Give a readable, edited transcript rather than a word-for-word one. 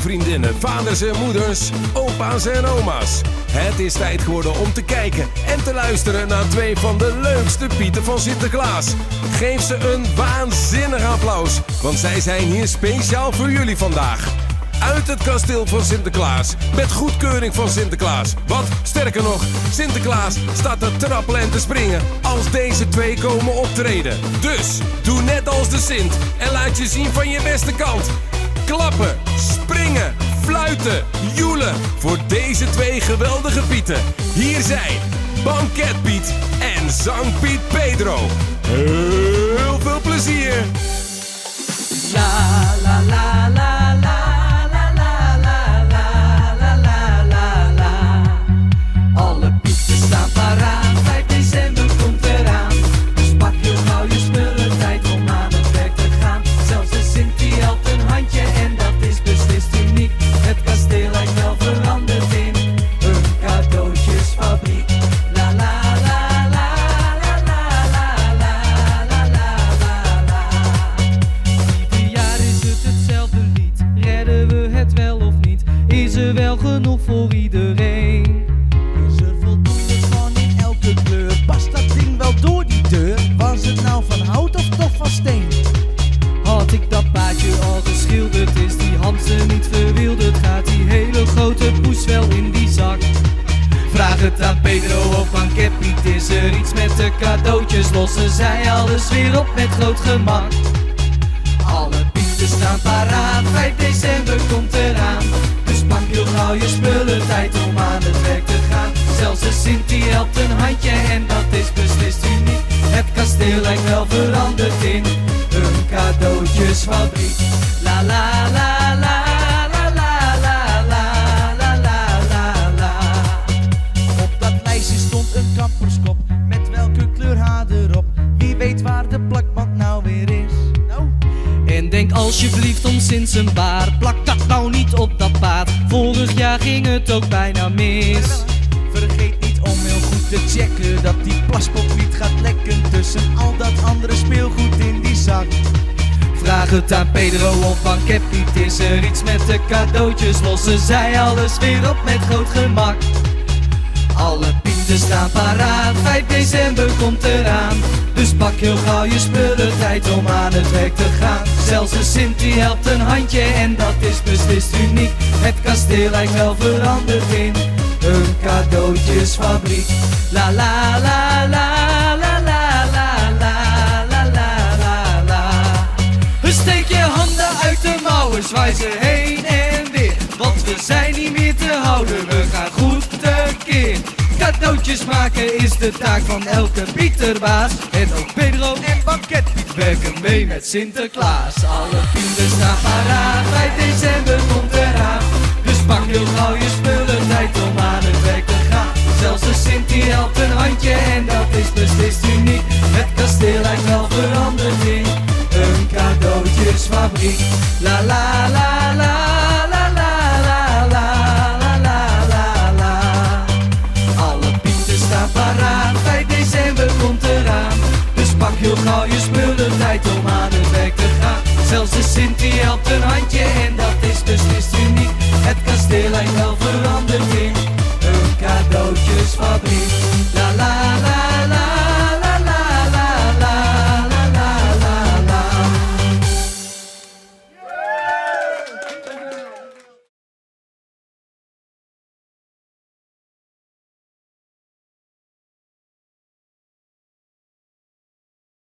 vriendinnen, vaders en moeders, opa's en oma's. Het is tijd geworden om te kijken en te luisteren naar twee van de leukste Pieten van Sinterklaas. Geef ze een waanzinnig applaus, want zij zijn hier speciaal voor jullie vandaag. Uit het kasteel van Sinterklaas, met goedkeuring van Sinterklaas. Wat sterker nog, Sinterklaas staat te trappelen en te springen als deze twee komen optreden. Dus doe net als de Sint en laat je zien van je beste kant. Klappen, springen, fluiten, joelen voor deze twee geweldige Pieten. Hier zijn Banketpiet en Zangpiet Pedro. Heel veel plezier! La la la la la. Wel genoeg voor iedereen? Is er voldoende van in elke kleur? Past dat ding wel door die deur? Was het nou van hout of toch van steen? Had ik dat paadje al geschilderd? Is die hamster niet verwilderd? Gaat die hele grote poes wel in die zak? Vraag het aan Pedro of aan Banketpiet. Is er iets met de cadeautjes? Lossen zij alles weer op met groot gemak? Alle Pieten staan paraat, 5 december komt eraan. Dus pak heel gauw je spullen, tijd om aan het werk te gaan. Zelfs de Sint die helpt een handje en dat is beslist uniek. Het kasteel lijkt wel veranderd in een cadeautjesfabriek. La la la la la la la la la la la la. Op dat lijstje stond een kapperskop, met welke kleur haar erop? Wie weet waar de plakband nou weer is? Nou? En denk alsjeblieft om Sint zijn baard, plak dat nou niet op dat paard. Vorig jaar ging het ook bijna mis. Vergeet niet om heel goed te checken dat die plaspop niet gaat lekken tussen al dat andere speelgoed in die zak. Vraag het aan Pedro of Banketpiet. Is er iets met de cadeautjes? Lossen zij alles weer op met groot gemak? Alle Pieten staan paraat, 5 december komt eraan. Dus pak heel gauw je spullen, tijd om aan het werk te gaan. Zelfs de Sint die helpt een handje en dat is beslist uniek. Het kasteel lijkt wel veranderd in een cadeautjesfabriek. La la la la la la la la la la la. Steek je handen uit de mouwen, zwaai ze heen en weer. Want we zijn niet meer te houden, we gaan goed tekeer. Cadeautjes maken is de taak van elke Pieterbaas. En ook Pedro en Banketpiet werken mee met Sinterklaas. Alle Pieten staan paraat, 5 december komt eraan. Dus pak heel gauw je spullen, tijd om aan het werk te gaan. Zelfs de Sint die helpt een handje en dat is beslist uniek. Het kasteel lijkt wel veranderd in een cadeautjesfabriek. La la la la la la la la la la la. Alle Pieten staan paraat, 5 december komt eraan. Dus pak heel gauw je spullen, tijd om aan het werk te gaan. Zelfs de Sint die helpt een handje en